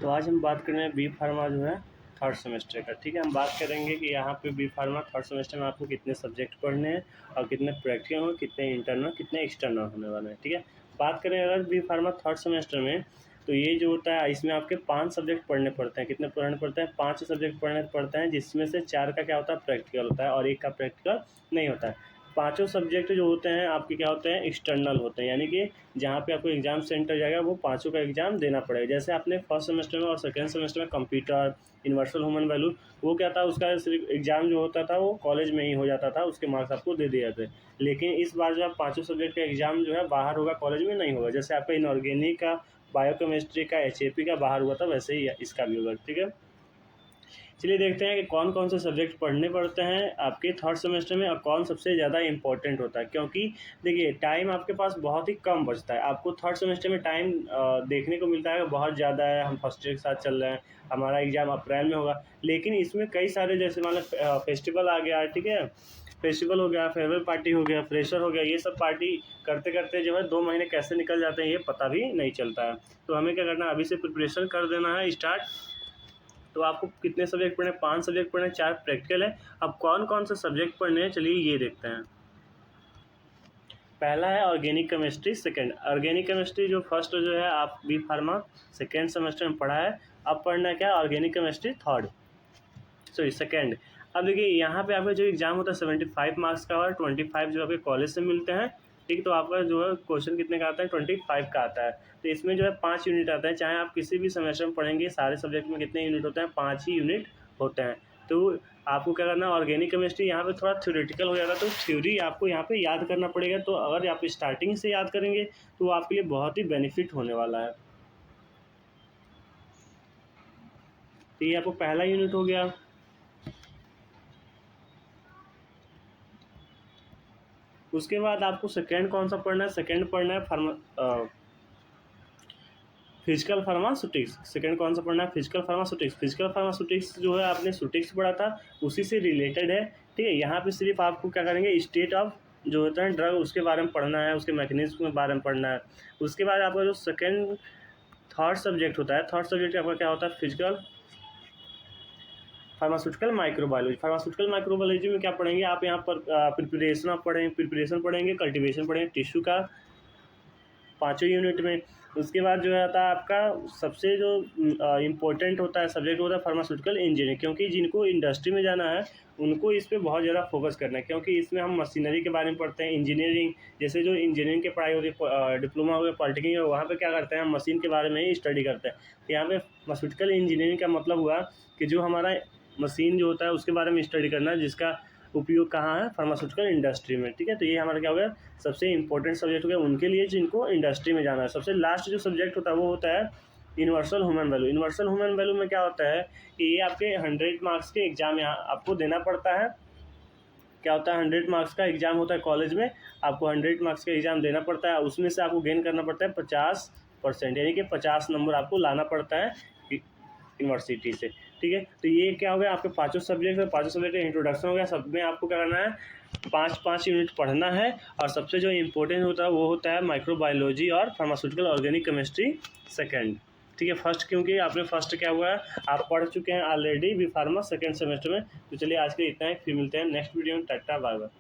तो आज हम बात कर रहे हैं बी फार्मा जो है थर्ड सेमेस्टर का। ठीक है, हम बात करेंगे कि यहाँ पे बी फार्मा थर्ड सेमेस्टर में आपको कितने सब्जेक्ट पढ़ने हैं और कितने प्रैक्टिकल हो, कितने इंटरनल, कितने एक्सटर्नल होने वाले हैं। ठीक है, बात करें अगर बी फार्मा थर्ड सेमेस्टर में, तो ये जो होता है इसमें आपके 5 सब्जेक्ट पढ़ने पड़ते हैं। कितने पढ़ने पड़ते हैं? 5 सब्जेक्ट पढ़ने पड़ते हैं, जिसमें से 4 का क्या होता है, प्रैक्टिकल होता है और 1 का प्रैक्टिकल नहीं होता है। पाँचों सब्जेक्ट जो होते हैं आपके क्या होते हैं, एक्सटर्नल होते हैं, यानी कि जहाँ पे आपको एग्जाम सेंटर जाएगा वो पाँचों का एग्जाम देना पड़ेगा। जैसे आपने फर्स्ट सेमेस्टर में और सेकेंड सेमेस्टर में कंप्यूटर, यूनिवर्सल ह्यूमन वैल्यू, वो क्या था, उसका सिर्फ एग्जाम जो होता था वो कॉलेज में ही हो जाता था, उसके मार्क्स आपको दे दिए जाते। लेकिन इस बार जो है पाँचों सब्जेक्ट का एग्जाम जो है बाहर होगा, कॉलेज में नहीं होगा। जैसे आपका इनऑर्गेनिक का, बायोकेमिस्ट्री का, HAP का बाहर हुआ था, वैसे ही इसका भी होगा। ठीक है, चलिए देखते हैं कि कौन कौन से सब्जेक्ट पढ़ने पड़ते हैं आपके थर्ड सेमेस्टर में और कौन सबसे ज़्यादा इंपॉर्टेंट होता है। क्योंकि देखिए टाइम आपके पास बहुत ही कम बचता है। आपको थर्ड सेमेस्टर में टाइम देखने को मिलता है बहुत ज़्यादा है। हम फर्स्ट ईयर के साथ चल रहे हैं, हमारा एग्ज़ाम अप्रैल में होगा, लेकिन इसमें कई सारे जैसे मान लो फेस्टिवल आ गया। ठीक है, फेस्टिवल हो गया, फेयरवेल पार्टी हो गया, फ्रेशर हो गया, ये सब पार्टी करते करते जो है 2 महीने कैसे निकल जाते हैं ये पता भी नहीं चलता है। तो हमें क्या करना है, अभी से प्रिपरेशन कर देना है स्टार्ट। तो आपको कितने सब्जेक्ट पढ़ने, 5 सब्जेक्ट पढ़ने, 4 प्रैक्टिकल है। अब कौन कौन से सब्जेक्ट पढ़ने हैं, चलिए ये देखते हैं। पहला है organic chemistry second. Organic chemistry जो फर्स्ट जो है आप बी फार्मा सेकेंड सेमेस्टर में पढ़ा है, अब पढ़ना क्या है organic chemistry third, sorry second. अब देखिए यहाँ पे आपका जो एग्जाम होता है 75 मार्क्स का और 25 जो आपके कॉलेज से मिलते हैं। ठीक, तो आपका जो है क्वेश्चन कितने का आता है, 25 का आता है। तो इसमें जो है 5 यूनिट आता है। चाहे आप किसी भी सेमेस्टर में पढ़ेंगे, सारे सब्जेक्ट में कितने यूनिट होते हैं, 5 ही यूनिट होते हैं। तो आपको क्या करना है, ऑर्गेनिक केमिस्ट्री यहाँ पे थोड़ा थ्योरेटिकल हो जाता है, तो थ्योरी आपको यहाँ पे याद करना पड़ेगा। तो अगर आप स्टार्टिंग से याद करेंगे तो आपके लिए बहुत ही बेनिफिट होने वाला है। तो ये आपको पहला यूनिट हो गया। उसके बाद आपको सेकेंड कौन सा पढ़ना है, सेकेंड पढ़ना है फिजिकल फार्मास्यूटिक्स। सेकेंड कौन सा पढ़ना है, फिजिकल फार्मास्यूटिक्स। फिजिकल फार्मास्यूटिक्स जो है आपने सुटिक्स पढ़ा था, उसी से रिलेटेड है। ठीक है, यहाँ पे सिर्फ आपको क्या करेंगे, स्टेट ऑफ जो होता है ड्रग उसके बारे में पढ़ना है, उसके मैकेनिज्म के बारे में पढ़ना है। उसके बाद आपका जो सेकेंड थर्ड सब्जेक्ट होता है, थर्ड सब्जेक्ट आपका क्या होता है, physical pharmaceutical microbiology. Pharmaceutical microbiology में क्या पढ़ेंगे आप, यहाँ पर प्रिपरेशन आप पढ़ेंगे, प्रिपरेशन पढ़ेंगे, कल्टीवेशन पढ़ेंगे, टिश्यू का 5 यूनिट में। उसके बाद जो आता है आपका सबसे जो इम्पोर्टेंट होता है सब्जेक्ट होता है फार्मास्यूटिकल इंजीनियरिंग। क्योंकि जिनको इंडस्ट्री में जाना है उनको इस पे बहुत ज़्यादा फोकस करना है, क्योंकि इसमें हम मशीनरी के बारे में पढ़ते हैं, इंजीनियरिंग। जैसे जो इंजीनियरिंग की पढ़ाई होती है, डिप्लोमा हो गया, पॉलिटेक्निक, वहाँ पे क्या करते हैं, हम मशीन के बारे में ही स्टडी करते हैं। तो यहाँ पे फार्मास्यूटिकल इंजीनियरिंग का मतलब हुआ कि जो हमारा मशीन जो होता है उसके बारे में स्टडी करना है, जिसका उपयोग कहाँ है, फार्मास्यूटिकल इंडस्ट्री में। ठीक है, तो ये हमारा क्या हो गया, सबसे इंपॉर्टेंट सब्जेक्ट हो गया उनके लिए जिनको इंडस्ट्री में जाना है। सबसे लास्ट जो सब्जेक्ट होता है वो होता है universal human value. Universal human value में क्या होता है कि ये आपके 100 मार्क्स के एग्जाम यहाँ आपको देना पड़ता है। क्या होता है, 100 मार्क्स का एग्जाम होता है कॉलेज में, आपको 100 मार्क्स का एग्जाम देना पड़ता है। उसमें से आपको गेन करना पड़ता है 50%, यानी कि 50 नंबर आपको लाना पड़ता है यूनिवर्सिटी से। ठीक है, तो ये क्या हो गया, आपके पांचों सब्जेक्ट का इंट्रोडक्शन हो गया। सब में आपको क्या करना है, 5 यूनिट पढ़ना है। और सबसे जो इम्पोर्टेंट होता है वो होता है माइक्रोबायोलॉजी और फार्मास्यूटिकल ऑर्गेनिक केमिस्ट्री सेकेंड। ठीक है, फर्स्ट क्योंकि आपने फर्स्ट क्या हुआ है, आप पढ़ चुके हैं already B pharma second semester में। तो चलिए आज के इतना ही, फिर मिलते हैं नेक्स्ट वीडियो में। Tata bye bye.